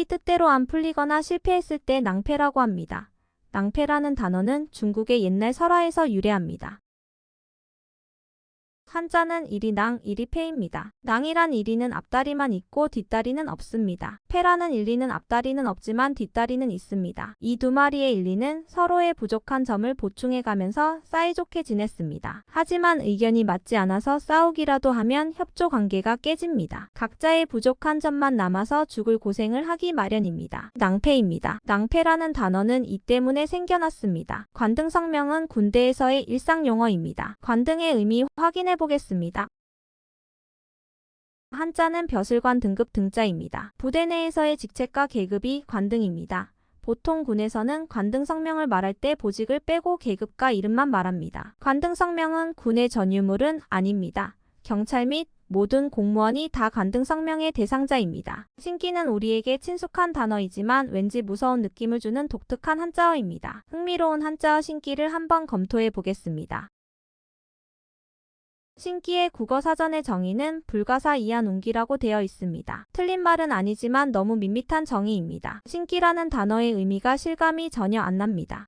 뜻대로 안 풀리거나 실패했을 때 낭패라고 합니다. 낭패라는 단어는 중국의 옛날 설화에서 유래합니다. 한자는 일이낭, 일이패입니다. 낭이란 일이는 앞다리만 있고 뒷다리는 없습니다. 패라는 일리는 앞다리는 없지만 뒷다리는 있습니다. 이 두 마리의 일리는 서로의 부족한 점을 보충해가면서 사이좋게 지냈습니다. 하지만 의견이 맞지 않아서 싸우기라도 하면 협조 관계가 깨집니다. 각자의 부족한 점만 남아서 죽을 고생을 하기 마련입니다. 낭패입니다. 낭패라는 단어는 이 때문에 생겨났습니다. 관등성명은 군대에서의 일상용어입니다. 관등의 의미 확인해 보겠습니다. 한자는 벼슬관 등급 등자입니다. 부대 내에서의 직책과 계급이 관등입니다. 보통 군에서는 관등성명을 말할 때 보직을 빼고 계급과 이름만 말합니다. 관등성명은 군의 전유물은 아닙니다. 경찰 및 모든 공무원이 다 관등성명의 대상자입니다. 신기는 우리에게 친숙한 단어이지만 왠지 무서운 느낌을 주는 독특한 한자어입니다. 흥미로운 한자어 신기를 한번 검토해 보겠습니다. 신기의 국어사전의 정의는 불가사 이하농기라고 되어 있습니다. 틀린 말은 아니지만 너무 밋밋한 정의입니다. 신기라는 단어의 의미가 실감이 전혀 안 납니다.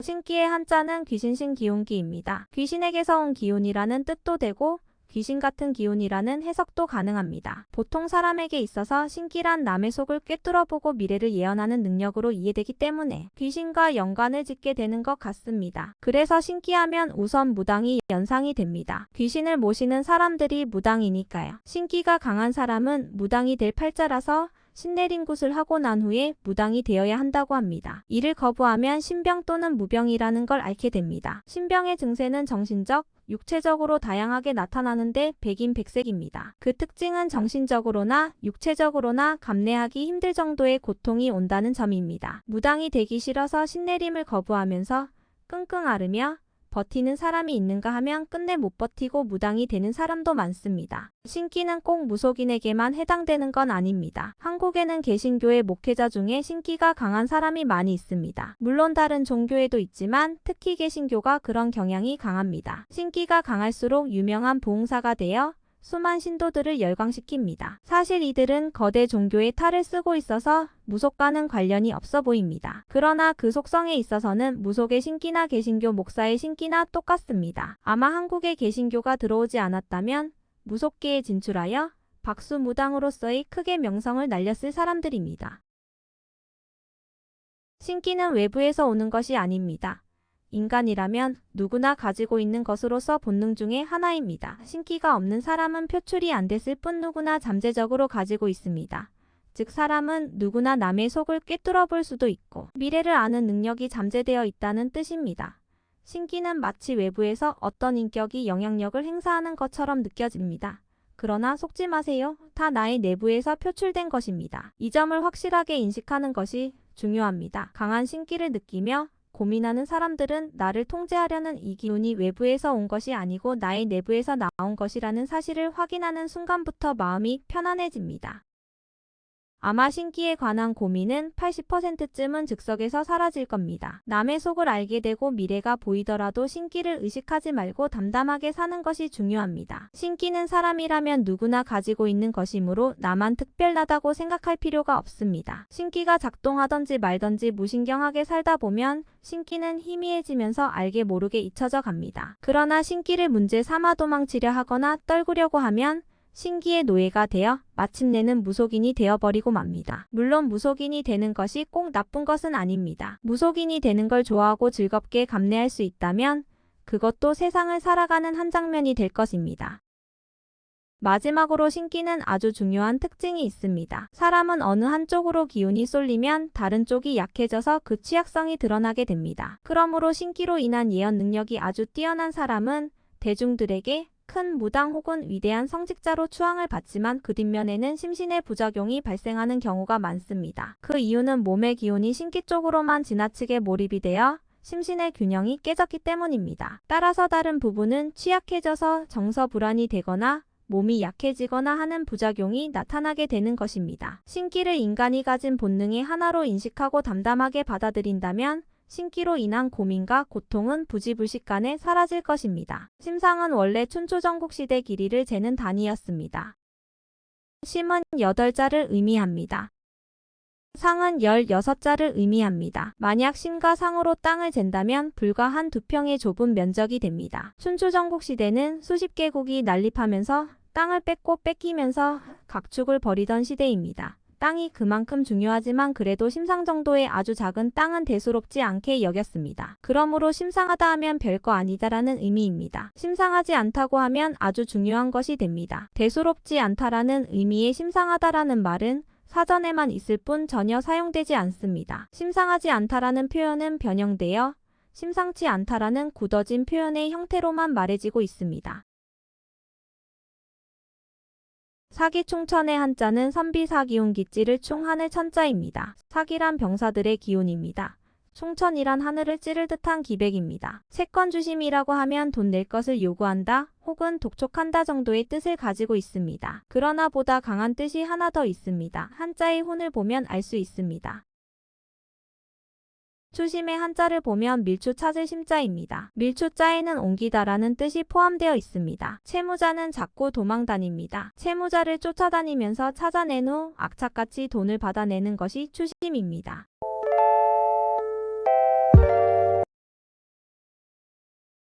신기의 한자는 귀신신 기운기입니다. 귀신에게서 온 기운이라는 뜻도 되고 귀신 같은 기운이라는 해석도 가능합니다. 보통 사람에게 있어서 신기란 남의 속을 꿰뚫어보고 미래를 예언하는 능력으로 이해되기 때문에 귀신과 연관을 짓게 되는 것 같습니다. 그래서 신기하면 우선 무당이 연상이 됩니다. 귀신을 모시는 사람들이 무당이니까요. 신기가 강한 사람은 무당이 될 팔자라서 신내린 굿을 하고 난 후에 무당이 되어야 한다고 합니다. 이를 거부하면 신병 또는 무병이라는 걸 앓게 됩니다. 신병의 증세는 정신적, 육체적으로 다양하게 나타나는데 백인백색입니다. 그 특징은 정신적으로나 육체적으로나 감내하기 힘들 정도의 고통이 온다는 점입니다. 무당이 되기 싫어서 신내림을 거부하면서 끙끙 앓으며 버티는 사람이 있는가 하면 끝내 못 버티고 무당이 되는 사람도 많습니다. 신기는 꼭 무속인에게만 해당되는 건 아닙니다. 한국에는 개신교의 목회자 중에 신기가 강한 사람이 많이 있습니다. 물론 다른 종교에도 있지만 특히 개신교가 그런 경향이 강합니다. 신기가 강할수록 유명한 보응사가 되어 수많은 신도들을 열광시킵니다. 사실 이들은 거대 종교의 탈을 쓰고 있어서 무속과는 관련이 없어 보입니다. 그러나 그 속성에 있어서는 무속의 신기나 개신교 목사의 신기나 똑같습니다. 아마 한국에 개신교가 들어오지 않았다면 무속계에 진출하여 박수무당으로서의 크게 명성을 날렸을 사람들입니다. 신기는 외부에서 오는 것이 아닙니다. 인간이라면 누구나 가지고 있는 것으로서 본능 중에 하나입니다. 신기가 없는 사람은 표출이 안 됐을 뿐 누구나 잠재적으로 가지고 있습니다. 즉 사람은 누구나 남의 속을 꿰뚫어 볼 수도 있고 미래를 아는 능력이 잠재되어 있다는 뜻입니다. 신기는 마치 외부에서 어떤 인격이 영향력을 행사하는 것처럼 느껴집니다. 그러나 속지 마세요. 다 나의 내부에서 표출된 것입니다. 이 점을 확실하게 인식하는 것이 중요합니다. 강한 신기를 느끼며 고민하는 사람들은 나를 통제하려는 이 기운이 외부에서 온 것이 아니고 나의 내부에서 나온 것이라는 사실을 확인하는 순간부터 마음이 편안해집니다. 아마 신기에 관한 고민은 80%쯤은 즉석에서 사라질 겁니다. 남의 속을 알게 되고 미래가 보이더라도 신기를 의식하지 말고 담담하게 사는 것이 중요합니다. 신기는 사람이라면 누구나 가지고 있는 것이므로 나만 특별하다고 생각할 필요가 없습니다. 신기가 작동하던지 말던지 무신경하게 살다 보면 신기는 희미해지면서 알게 모르게 잊혀져 갑니다. 그러나 신기를 문제 삼아 도망치려 하거나 떨구려고 하면 신기의 노예가 되어 마침내는 무속인이 되어버리고 맙니다. 물론 무속인이 되는 것이 꼭 나쁜 것은 아닙니다. 무속인이 되는 걸 좋아하고 즐겁게 감내할 수 있다면 그것도 세상을 살아가는 한 장면이 될 것입니다. 마지막으로 신기는 아주 중요한 특징이 있습니다. 사람은 어느 한쪽으로 기운이 쏠리면 다른 쪽이 약해져서 그 취약성이 드러나게 됩니다. 그러므로 신기로 인한 예언 능력이 아주 뛰어난 사람은 대중들에게 큰 무당 혹은 위대한 성직자로 추앙을 받지만 그 뒷면에는 심신의 부작용이 발생하는 경우가 많습니다. 그 이유는 몸의 기운이 신기 쪽으로만 지나치게 몰입이 되어 심신의 균형이 깨졌기 때문입니다. 따라서 다른 부분은 취약해져서 정서불안이 되거나 몸이 약해지거나 하는 부작용이 나타나게 되는 것입니다. 신기를 인간이 가진 본능의 하나로 인식하고 담담하게 받아들인다면 신기로 인한 고민과 고통은 부지불식간에 사라질 것입니다. 심상은 원래 춘추전국시대 길이를 재는 단위였습니다. 심은 8자를 의미합니다. 상은 16자를 의미합니다. 만약 심과 상으로 땅을 잰다면 불과 한 2평의 좁은 면적이 됩니다. 춘추전국시대는 수십 개국이 난립하면서 땅을 뺏고 뺏기면서 각축을 벌이던 시대입니다. 땅이 그만큼 중요하지만 그래도 심상 정도의 아주 작은 땅은 대수롭지 않게 여겼습니다. 그러므로 심상하다 하면 별거 아니다라는 의미입니다. 심상하지 않다고 하면 아주 중요한 것이 됩니다. 대수롭지 않다라는 의미의 심상하다라는 말은 사전에만 있을 뿐 전혀 사용되지 않습니다. 심상하지 않다라는 표현은 변형되어 심상치 않다라는 굳어진 표현의 형태로만 말해지고 있습니다. 사기충천의 한자는 선비사기운 기찌를 충 하늘 천자입니다. 사기란 병사들의 기운입니다. 충천이란 하늘을 찌를 듯한 기백입니다. 채권주심이라고 하면 돈 낼 것을 요구한다 혹은 독촉한다 정도의 뜻을 가지고 있습니다. 그러나 보다 강한 뜻이 하나 더 있습니다. 한자의 혼을 보면 알 수 있습니다. 추심의 한자를 보면 밀추 찾을 심자입니다. 밀추자에는 옮기다라는 뜻이 포함되어 있습니다. 채무자는 자꾸 도망다닙니다. 채무자를 쫓아다니면서 찾아낸 후 악착같이 돈을 받아내는 것이 추심입니다.